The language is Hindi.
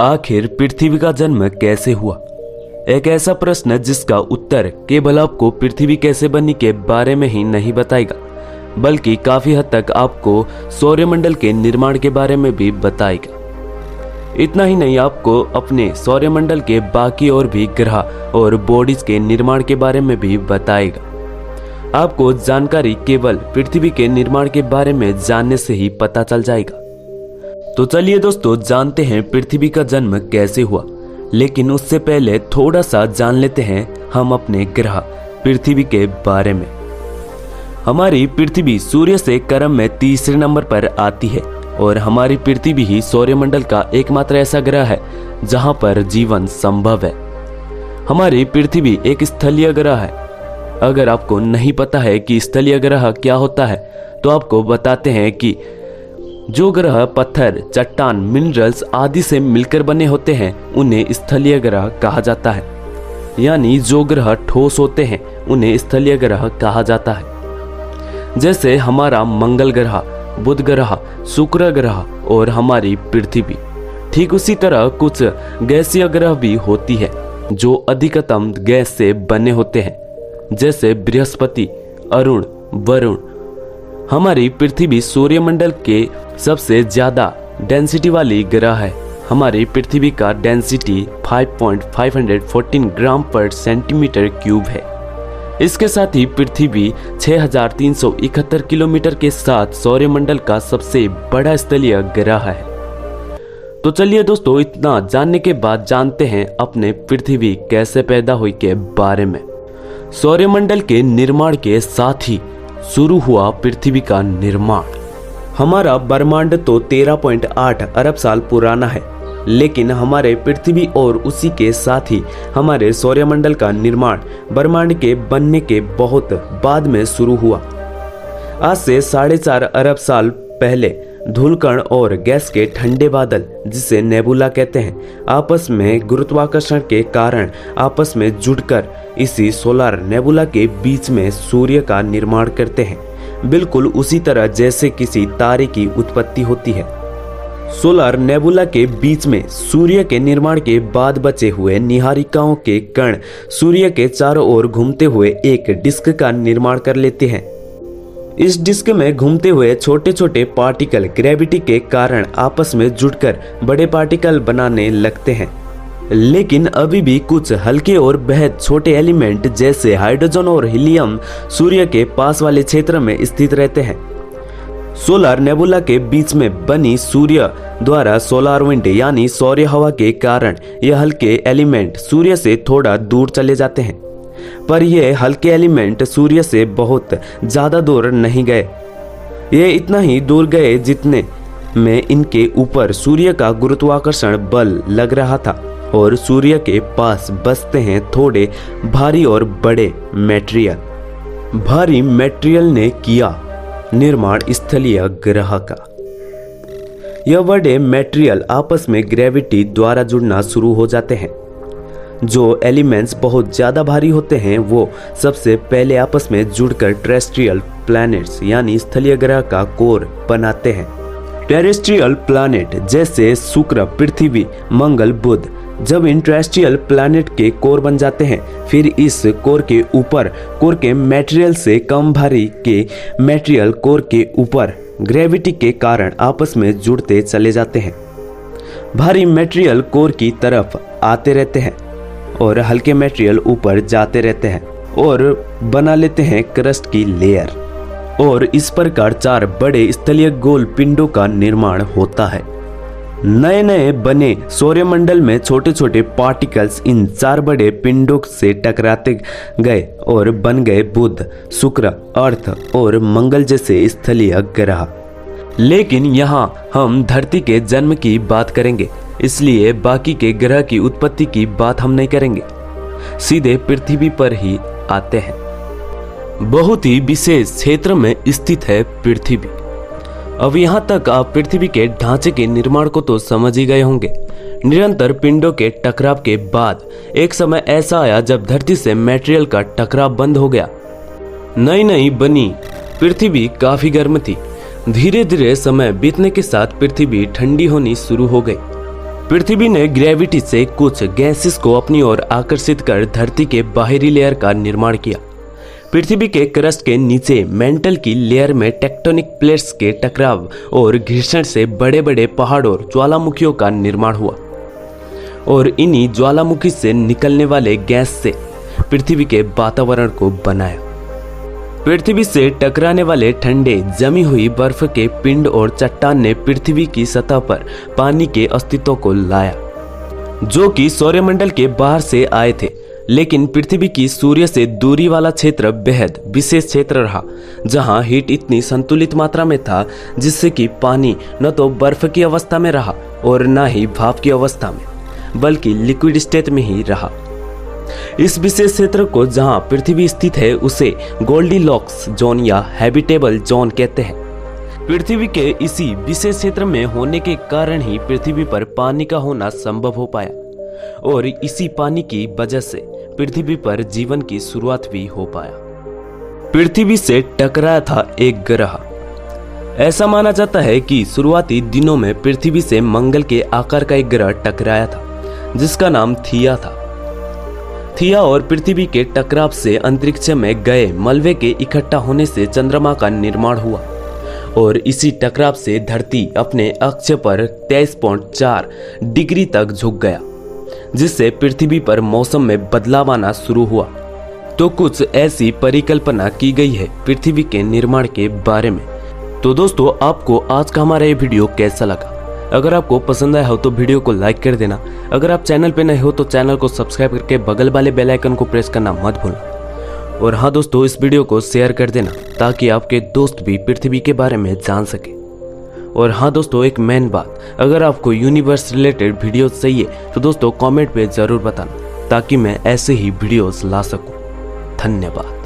आखिर पृथ्वी का जन्म कैसे हुआ? एक ऐसा प्रश्न जिसका उत्तर केवल आपको पृथ्वी कैसे बनी के बारे में ही नहीं बताएगा, बल्कि काफी हद तक आपको सौरमंडल के निर्माण के बारे में भी बताएगा। इतना ही नहीं, आपको अपने सौरमंडल के बाकी और भी ग्रह और बॉडीज के निर्माण के बारे में भी बताएगा। आपको जानकारी केवल पृथ्वी के निर्माण के बारे में जानने से ही पता चल जाएगा। तो चलिए दोस्तों, जानते हैं पृथ्वी का जन्म कैसे हुआ। लेकिन उससे पहले थोड़ा सा जान लेते हैं हम अपने ग्रह पृथ्वी के बारे में। हमारी पृथ्वी सूर्य से क्रम में तीसरे नंबर पर आती है और हमारी पृथ्वी ही सौरमंडल का एकमात्र ऐसा ग्रह है जहां पर जीवन संभव है। हमारी पृथ्वी एक स्थलीय ग्रह है। अगर आपको नहीं पता है कि स्थलीय ग्रह क्या होता है, तो आपको बताते हैं कि जो ग्रह पत्थर, चट्टान, मिनरल्स आदि से मिलकर बने होते हैं उन्हें स्थलीय ग्रह कहा जाता है। यानी जो ग्रह ठोस होते हैं उन्हें स्थलीय ग्रह कहा जाता है। जैसे हमारा मंगल ग्रह, बुध ग्रह, शुक्र ग्रह और हमारी पृथ्वी। ठीक उसी तरह कुछ गैसीय ग्रह भी होती है जो अधिकतम गैस से बने होते हैं, जैसे बृहस्पति, अरुण, वरुण। हमारी पृथ्वी सूर्यमंडल के सबसे ज्यादा डेंसिटी वाली ग्रह है। हमारी पृथ्वी का डेंसिटी 5.514 ग्राम पर सेंटीमीटर क्यूब है। इसके साथ ही पृथ्वी 6371 किलोमीटर के साथ सौरमंडल का सबसे बड़ा स्थलीय ग्रह है। तो चलिए दोस्तों, इतना जानने के बाद जानते हैं अपने पृथ्वी कैसे पैदा हुई के बारे में। सौरमंडल के निर्माण के साथ ही शुरू हुआ पृथ्वी का निर्माण। हमारा ब्रह्मांड तो 13.8 अरब साल पुराना है, लेकिन हमारे पृथ्वी और उसी के साथ ही हमारे सौरमंडल का निर्माण ब्रह्मांड के बनने के बहुत बाद में शुरू हुआ। आज से 4.5 अरब साल पहले धूलकण और गैस के ठंडे बादल, जिसे नेबुला कहते हैं, आपस में गुरुत्वाकर्षण के कारण आपस में जुड़कर इसी सोलर नेबुला के बीच में सूर्य का निर्माण करते हैं। बिल्कुल उसी तरह जैसे किसी तारे की उत्पत्ति होती है। सोलर नेबुला के बीच में सूर्य के निर्माण के बाद बचे हुए निहारिकाओं के कण सूर्य के चारों ओर घूमते हुए एक डिस्क का निर्माण कर लेते हैं। इस डिस्क में घूमते हुए छोटे छोटे पार्टिकल ग्रेविटी के कारण आपस में जुड़कर बड़े पार्टिकल बनाने लगते हैं। लेकिन अभी भी कुछ हल्के और बेहद छोटे एलिमेंट जैसे हाइड्रोजन और हीलियम सूर्य के पास वाले क्षेत्र में स्थित रहते हैं। सोलर नेबुला के बीच में बनी सूर्य द्वारा सोलर विंड यानी सौर्य हवा के कारण यह हल्के एलिमेंट सूर्य से थोड़ा दूर चले जाते हैं। पर ये हल्के एलिमेंट सूर्य से बहुत ज्यादा दूर नहीं गए। ये इतना ही दूर गए जितने में इनके ऊपर सूर्य का गुरुत्वाकर्षण बल लग रहा था और सूर्य के पास बसते हैं थोड़े भारी और बड़े मटेरियल। भारी मटेरियल ने किया निर्माण स्थलीय ग्रह का। यह बड़े मटेरियल आपस में ग्रेविटी द्वारा जुड़ना शुरू हो जाते हैं। जो एलिमेंट्स बहुत ज्यादा भारी होते हैं वो सबसे पहले आपस में जुड़कर टेरेस्ट्रियल प्लैनेट्स यानी स्थलीय ग्रह का कोर बनाते हैं। टेरेस्ट्रियल प्लैनेट जैसे शुक्र, पृथ्वी, मंगल, बुध जब इन टेरेस्ट्रियल प्लैनेट के कोर बन जाते हैं, फिर इस कोर के ऊपर कोर के मटेरियल से कम भारी के मटेरियल कोर के ऊपर ग्रेविटी के कारण आपस में जुड़ते चले जाते हैं। भारी मटेरियल कोर की तरफ आते रहते हैं और हल्के मटेरियल ऊपर जाते रहते हैं और बना लेते हैं क्रस्ट की लेयर। और इस प्रकार 4 बड़े स्थलीय गोल पिंडों का निर्माण होता है। नए नए बने सौरमंडल में छोटे छोटे पार्टिकल्स इन 4 बड़े पिंडों से टकराते गए और बन गए बुध, शुक्र, अर्थ और मंगल जैसे स्थलीय ग्रह। लेकिन यहाँ हम धरती के जन्म की बात करेंगे, इसलिए बाकी के ग्रह की उत्पत्ति की बात हम नहीं करेंगे, सीधे पृथ्वी पर ही आते हैं। बहुत ही विशेष क्षेत्र में स्थित है पृथ्वी। अब यहाँ तक आप पृथ्वी के ढांचे के निर्माण को तो समझ ही गए होंगे। निरंतर पिंडों के टकराव के बाद एक समय ऐसा आया जब धरती से मटेरियल का टकराव बंद हो गया। नई नई बनी पृथ्वी काफी गर्म थी। धीरे धीरे समय बीतने के साथ पृथ्वी ठंडी होनी शुरू हो गई। पृथ्वी ने ग्रेविटी से कुछ गैसेस को अपनी ओर आकर्षित कर धरती के बाहरी लेयर का निर्माण किया। पृथ्वी के क्रस्ट के नीचे मेंटल की लेयर में टेक्टोनिक प्लेट्स के टकराव और घर्षण से बड़े बड़े पहाड़ और ज्वालामुखियों का निर्माण हुआ और इन्हीं ज्वालामुखी से निकलने वाले गैस से पृथ्वी के वातावरण को बनाया। पृथ्वी से टकराने वाले ठंडे जमी हुई बर्फ के पिंड और चट्टान ने पृथ्वी की सतह पर पानी के अस्तित्व को लाया, जो कि सौरमंडल के बाहर से आए थे। लेकिन पृथ्वी की सूर्य से दूरी वाला क्षेत्र बेहद विशेष क्षेत्र रहा, जहां हीट इतनी संतुलित मात्रा में था जिससे कि पानी न तो बर्फ की अवस्था में रहा और न ही भाप की अवस्था में, बल्कि लिक्विड स्टेट में ही रहा। इस विशेष क्षेत्र को जहां पृथ्वी स्थित है उसे गोल्डीलॉक्स जोन या हैबिटेबल जोन कहते हैं। पृथ्वी के इसी विशेष क्षेत्र में होने के कारण ही पृथ्वी पर पानी का होना संभव हो पाया और इसी पानी की वजह से पृथ्वी पर जीवन की शुरुआत भी हो पाया। पृथ्वी से टकराया था एक ग्रह। ऐसा माना जाता है कि शुरुआती दिनों में पृथ्वी से मंगल के आकार का एक ग्रह टकराया था जिसका नाम थिया था। थिया और पृथ्वी के टकराव से अंतरिक्ष में गए मलबे के इकट्ठा होने से चंद्रमा का निर्माण हुआ और इसी टकराव से धरती अपने अक्ष पर 23.4 डिग्री तक झुक गया, जिससे पृथ्वी पर मौसम में बदलाव आना शुरू हुआ। तो कुछ ऐसी परिकल्पना की गई है पृथ्वी के निर्माण के बारे में। तो दोस्तों, आपको आज का हमारा ये वीडियो कैसा लगा? अगर आपको पसंद आया हो तो वीडियो को लाइक कर देना। अगर आप चैनल पे नए हो तो चैनल को सब्सक्राइब करके बगल वाले बेल आइकन को प्रेस करना मत भूलना। और हाँ दोस्तों, इस वीडियो को शेयर कर देना ताकि आपके दोस्त भी पृथ्वी के बारे में जान सके। और हाँ दोस्तों, एक मेन बात, अगर आपको यूनिवर्स रिलेटेड वीडियो चाहिए तो दोस्तों कमेंट पे जरूर बताना ताकि मैं ऐसे ही वीडियोस ला सकूं। धन्यवाद।